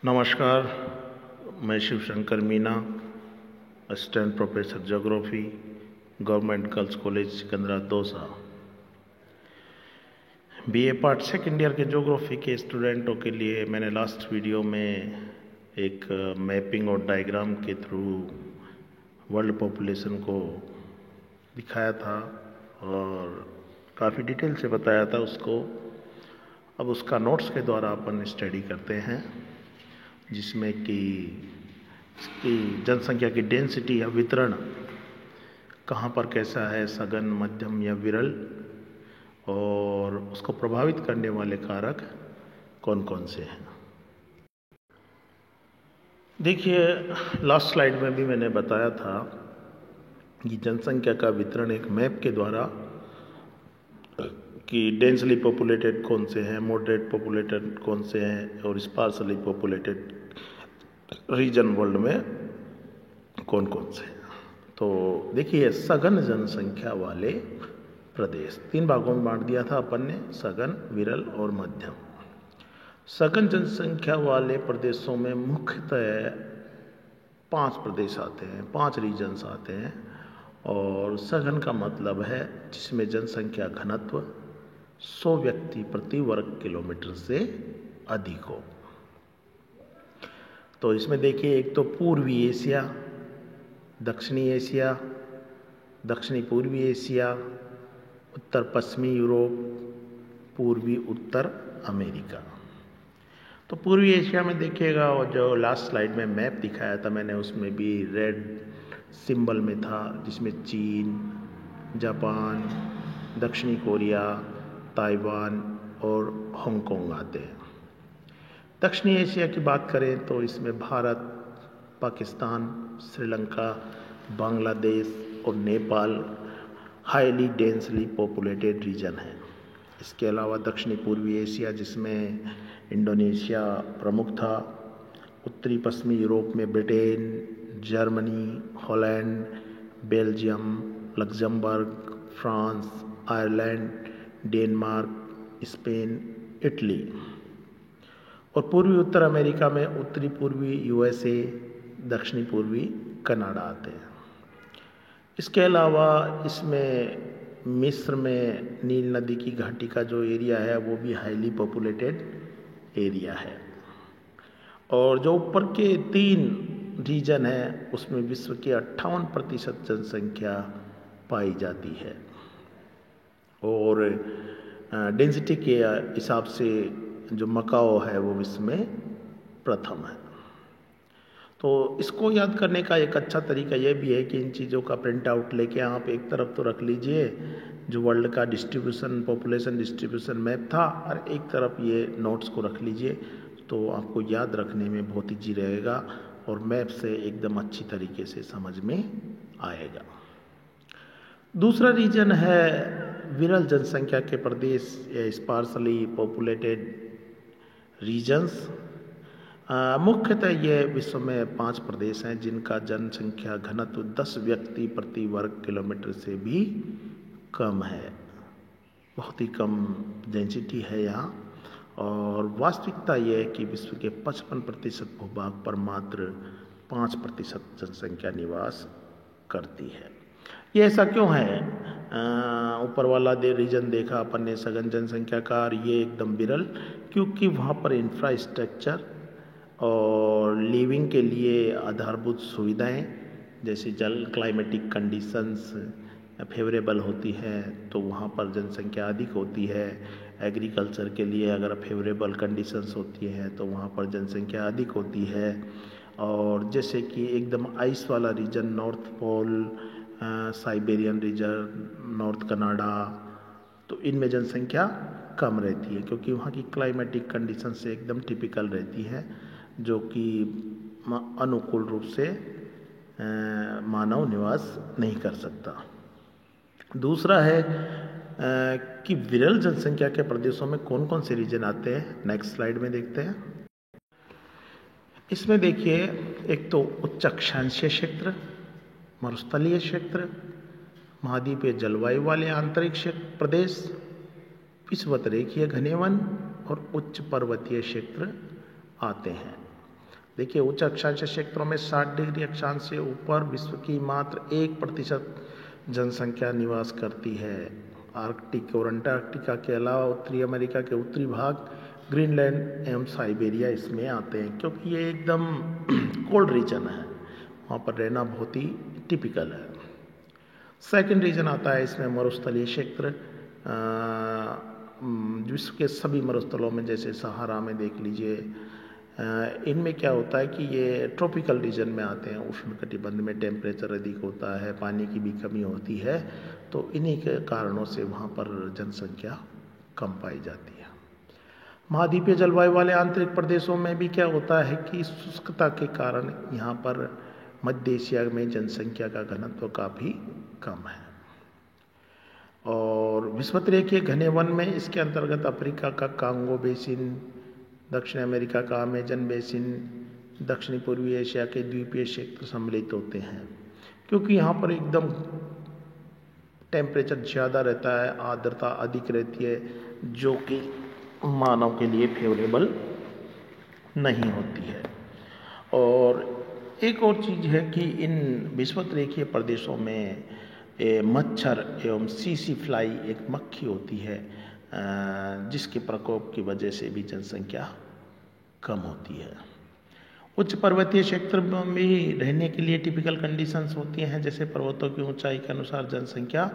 नमस्कार, मैं Shiv Shankar Meena, assistant professor geography, government girls college Sikandra Dausa. BA part second year के geography के स्टूडेंटों के लिए मैंने लास्ट वीडियो में एक मैपिंग और डायग्राम के थ्रू वर्ल्ड पॉपुलेशन को दिखाया था और काफ़ी डिटेल से बताया था उसको। अब उसका नोट्स के द्वारा अपन स्टडी करते हैं, जिसमें कि इसकी जनसंख्या की डेंसिटी या वितरण कहाँ पर कैसा है, सघन, मध्यम या विरल, और उसको प्रभावित करने वाले कारक कौन कौन से हैं। देखिए, लास्ट स्लाइड में भी मैंने बताया था कि जनसंख्या का वितरण एक मैप के द्वारा कि डेंसली पॉपुलेटेड कौन से हैं, मॉडरेट पॉपुलेटेड कौन से हैं और स्पार्सली पॉपुलेटेड रीजन वर्ल्ड में कौन कौन से हैं। तो देखिए, सघन जनसंख्या वाले प्रदेश 3 भागों में बांट दिया था अपन ने, सघन, विरल और मध्यम। सघन जनसंख्या वाले प्रदेशों में मुख्यतः 5 प्रदेश आते हैं, 5 रीजन्स आते हैं। और सघन का मतलब है जिसमें जनसंख्या घनत्व 100 व्यक्ति प्रति वर्ग किलोमीटर से अधिक हो। तो इसमें देखिए, एक तो पूर्वी एशिया, दक्षिणी एशिया, दक्षिणी पूर्वी एशिया, उत्तर पश्चिमी यूरोप, पूर्वी उत्तर अमेरिका। तो पूर्वी एशिया में देखिएगा, और जो लास्ट स्लाइड में मैप दिखाया था मैंने, उसमें भी रेड सिंबल में था, जिसमें चीन, जापान, दक्षिणी कोरिया, ताइवान और हांगकांग आते हैं। दक्षिणी एशिया की बात करें तो इसमें भारत, पाकिस्तान, श्रीलंका, बांग्लादेश और Nepal highly densely populated region है। इसके अलावा दक्षिणी पूर्वी एशिया, जिसमें इंडोनेशिया प्रमुख था, उत्तरी पश्चिमी यूरोप में Britain, Germany, Holland, Belgium, Luxembourg, France, Ireland, Denmark, Spain, Italy. और पूर्वी उत्तर अमेरिका में उत्तरी पूर्वी यूएसए, दक्षिणी पूर्वी कनाडा आते हैं। इसके अलावा इसमें मिस्र में नील नदी की घाटी का जो एरिया है वो भी हाईली पॉपुलेटेड एरिया है। और जो ऊपर के 3 रीजन हैं उसमें विश्व की 58% जनसंख्या पाई जाती है। और डेंसिटी के हिसाब से जो मकाओ है वो विश्व में प्रथम है। तो इसको याद करने का एक अच्छा तरीका ये भी है कि इन चीज़ों का प्रिंट आउट लेके आप एक तरफ तो रख लीजिए जो वर्ल्ड का डिस्ट्रीब्यूशन, पॉपुलेशन डिस्ट्रीब्यूशन मैप था, और एक तरफ ये नोट्स को रख लीजिए, तो आपको याद रखने में बहुत ईजी रहेगा और मैप से एकदम अच्छी तरीके से समझ में आएगा। दूसरा रीजन है विरल जनसंख्या के प्रदेश या स्पार्सली पॉपुलेटेड रीजन्स। मुख्यतः ये विश्व में 5 प्रदेश हैं जिनका जनसंख्या घनत्व 10 व्यक्ति प्रति वर्ग किलोमीटर से भी कम है। बहुत ही कम डेंसिटी है यहाँ। और वास्तविकता ये है कि विश्व के 55% भूभाग पर मात्र 5% जनसंख्या निवास करती है। ये ऐसा क्यों है? ऊपर वाला रीजन देखा अपन ने सघन जनसंख्या का, और ये एकदम विरल, क्योंकि वहाँ पर इंफ्रास्ट्रक्चर और लिविंग के लिए आधारभूत सुविधाएं जैसे जल, क्लाइमेटिक कंडीशंस फेवरेबल होती हैं, तो वहाँ पर जनसंख्या अधिक होती है। एग्रीकल्चर के लिए अगर फेवरेबल कंडीशंस होती हैं तो वहाँ पर जनसंख्या अधिक होती है। और जैसे कि एकदम आइस वाला region, north pole, Siberian region, north Canada, तो इनमें जनसंख्या कम रहती है क्योंकि वहाँ की क्लाइमेटिक कंडीशन से एकदम टिपिकल रहती है, जो कि अनुकूल रूप से मानव निवास नहीं कर सकता। दूसरा है कि विरल जनसंख्या के प्रदेशों में कौन कौन से रीजन आते हैं। नेक्स्ट स्लाइड में देखते हैं। इसमें देखिए, एक तो उच्च अक्षांशीय क्षेत्र, मरुस्थलीय क्षेत्र, महाद्वीपीय जलवायु वाले आंतरिक प्रदेश, विषुवत रेखीय घने वन और उच्च पर्वतीय क्षेत्र आते हैं। देखिए उच्च अक्षांश क्षेत्रों में 60 डिग्री अक्षांश से ऊपर विश्व की मात्र 1% जनसंख्या निवास करती है। आर्कटिक और अंटार्कटिका के अलावा उत्तरी अमेरिका के उत्तरी भाग, ग्रीनलैंड एवं साइबेरिया इसमें आते हैं, क्योंकि ये एकदम कोल्ड रीजन है, वहाँ पर रहना बहुत ही टिपिकल है। सेकंड रीजन आता है इसमें मरुस्थलीय क्षेत्र। विश्व के सभी मरुस्थलों में, जैसे सहारा में देख लीजिए, इनमें क्या होता है कि ये ट्रॉपिकल रीजन में आते हैं। उष्णकटिबंध में टेम्परेचर अधिक होता है, पानी की भी कमी होती है, तो इन्हीं के कारणों से वहाँ पर जनसंख्या कम पाई जाती है। महाद्वीपीय जलवायु वाले आंतरिक प्रदेशों में भी क्या होता है कि शुष्कता के कारण यहाँ पर मध्य एशिया में जनसंख्या का घनत्व काफ़ी कम है। और विषुवतरेखीय घने वन में इसके अंतर्गत अफ्रीका का कांगो बेसिन, दक्षिण अमेरिका का अमेजन बेसिन, दक्षिणी पूर्वी एशिया के द्वीपीय क्षेत्र सम्मिलित होते हैं, क्योंकि यहाँ पर एकदम टेम्परेचर ज़्यादा रहता है, आर्द्रता अधिक रहती है, जो कि मानव के लिए फेवरेबल नहीं होती है। और एक और चीज़ है कि इन विषुवतरेखीय प्रदेशों में मच्छर एवं सीसी फ्लाई एक मक्खी होती है, जिसके प्रकोप की वजह से भी जनसंख्या कम होती है। उच्च पर्वतीय क्षेत्र में भी रहने के लिए टिपिकल कंडीशंस होती हैं, जैसे पर्वतों की ऊंचाई के अनुसार जनसंख्या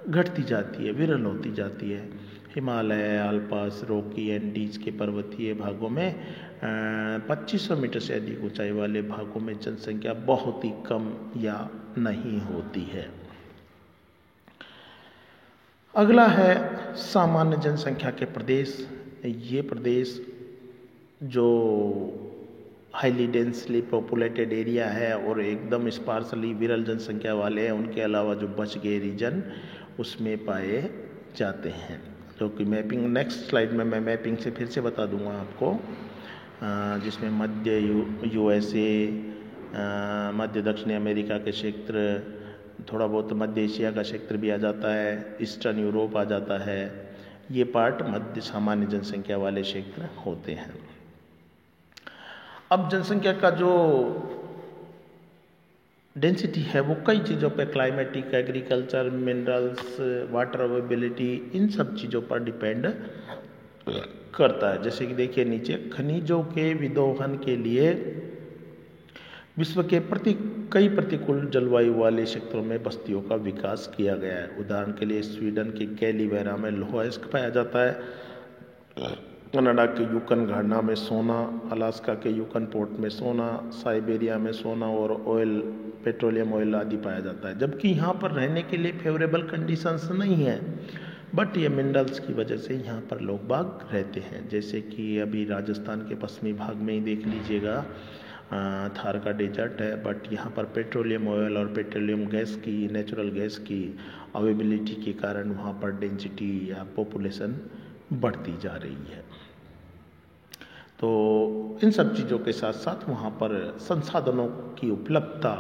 घटती जाती है, विरल होती जाती है। हिमालय, अल्पास, रॉकी, एंडीज के पर्वतीय भागों में 2500 मीटर से अधिक ऊंचाई वाले भागों में जनसंख्या बहुत ही कम या नहीं होती है। अगला है सामान्य जनसंख्या के प्रदेश। ये प्रदेश जो हाईली डेंसली पॉपुलेटेड एरिया है और एकदम स्पार्सली विरल जनसंख्या वाले हैं, उनके अलावा जो बच गए रीजन उसमें पाए जाते हैं, जो कि मैपिंग नेक्स्ट स्लाइड में मैं मैपिंग से फिर से बता दूंगा आपको, जिसमें मध्य यूएसए, मध्य दक्षिणी अमेरिका के क्षेत्र, थोड़ा बहुत मध्य एशिया का क्षेत्र भी आ जाता है, ईस्टर्न यूरोप आ जाता है। ये पार्ट मध्य सामान्य जनसंख्या वाले क्षेत्र होते हैं। अब जनसंख्या का जो डेंसिटी है वो कई चीज़ों पर, climatic, agriculture, minerals, water availability, इन सब चीज़ों पर डिपेंड करता है। जैसे कि देखिए नीचे, खनिजों के विदोहन के लिए विश्व के कई प्रतिकूल जलवायु वाले क्षेत्रों में बस्तियों का विकास किया गया है। उदाहरण के लिए स्वीडन के कैलीवेरा में लोहा अयस्क पाया जाता है, कनाडा के यूकन घाना में सोना, अलास्का के यूकन पोर्ट में सोना, साइबेरिया में सोना और ऑयल, पेट्रोलियम ऑयल आदि पाया जाता है। जबकि यहाँ पर रहने के लिए फेवरेबल कंडीशंस नहीं है, बट ये मिनरल्स की वजह से यहाँ पर लोग बाग रहते हैं। जैसे कि अभी राजस्थान के पश्चिमी भाग में ही देख लीजिएगा, थार का डेजर्ट है, बट यहाँ पर पेट्रोलियम ऑयल और पेट्रोलियम गैस की, नेचुरल गैस की अवेलेबिलिटी के कारण वहाँ पर डेंसिटी या पॉपुलेशन बढ़ती जा रही है। तो इन सब चीज़ों के साथ साथ वहाँ पर संसाधनों की उपलब्धता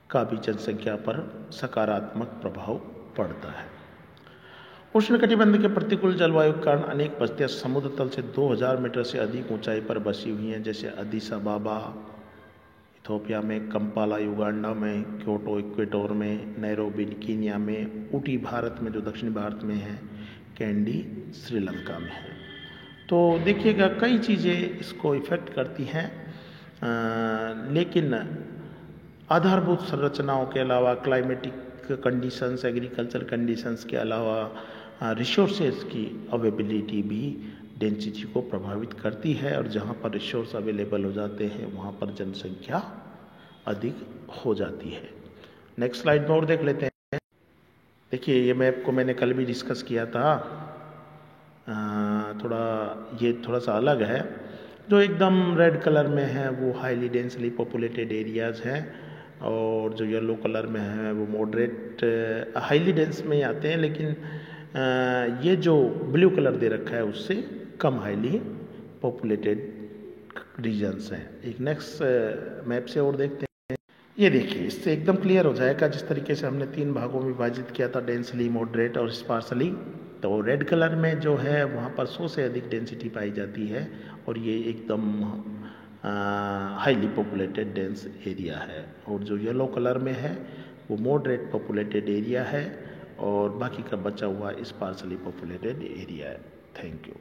का भी जनसंख्या पर सकारात्मक प्रभाव पड़ता है। उष्णकटिबंध के प्रतिकूल जलवायु के कारण अनेक बस्तियां समुद्र तल से 2000 मीटर से अधिक ऊंचाई पर बसी हुई हैं, जैसे अदिस अबाबा इथोपिया में, कंपाला युगांडा में, क्योटो इक्वेडोर में, नैरोबी कीनिया में, ऊटी भारत में जो दक्षिण भारत में है, कैंडी श्रीलंका में है। तो देखिएगा कई चीज़ें इसको इफ़ेक्ट करती हैं, लेकिन आधारभूत संरचनाओं के अलावा क्लाइमेटिक कंडीशंस, एग्रीकल्चर कंडीशंस के अलावा रिसोर्सेज की अवेलेबिलिटी भी डेंसिटी को प्रभावित करती है, और जहाँ पर रिसोर्स अवेलेबल हो जाते हैं वहाँ पर जनसंख्या अधिक हो जाती है। नेक्स्ट स्लाइड में और देख लेते हैं। देखिए ये मैप को मैंने कल भी डिस्कस किया था, थोड़ा सा अलग है। जो एकदम रेड कलर में है वो हाईली डेंसली पॉपुलेटेड एरियाज़ हैं, और जो येलो कलर में है वो मॉडरेट हाईली डेंस में ही आते हैं, लेकिन ये जो ब्लू कलर दे रखा है उससे कम हाईली पॉपुलेटेड रीजन्स हैं। एक नेक्स्ट मैप से और देखते हैं। ये देखिए, इससे एकदम क्लियर हो जाएगा जिस तरीके से हमने 3 भागों में विभाजित किया था, डेंसली, मॉडरेट और स्पार्सली। तो रेड कलर में जो है वहाँ पर 100 से अधिक डेंसिटी पाई जाती है, और ये एकदम हाईली पॉपुलेटेड डेंस एरिया है, और जो येलो कलर में है वो मॉडरेट पॉपुलेटेड एरिया है, और बाकी का बचा हुआ स्पार्सली पॉपुलेटेड एरिया है। Thank you.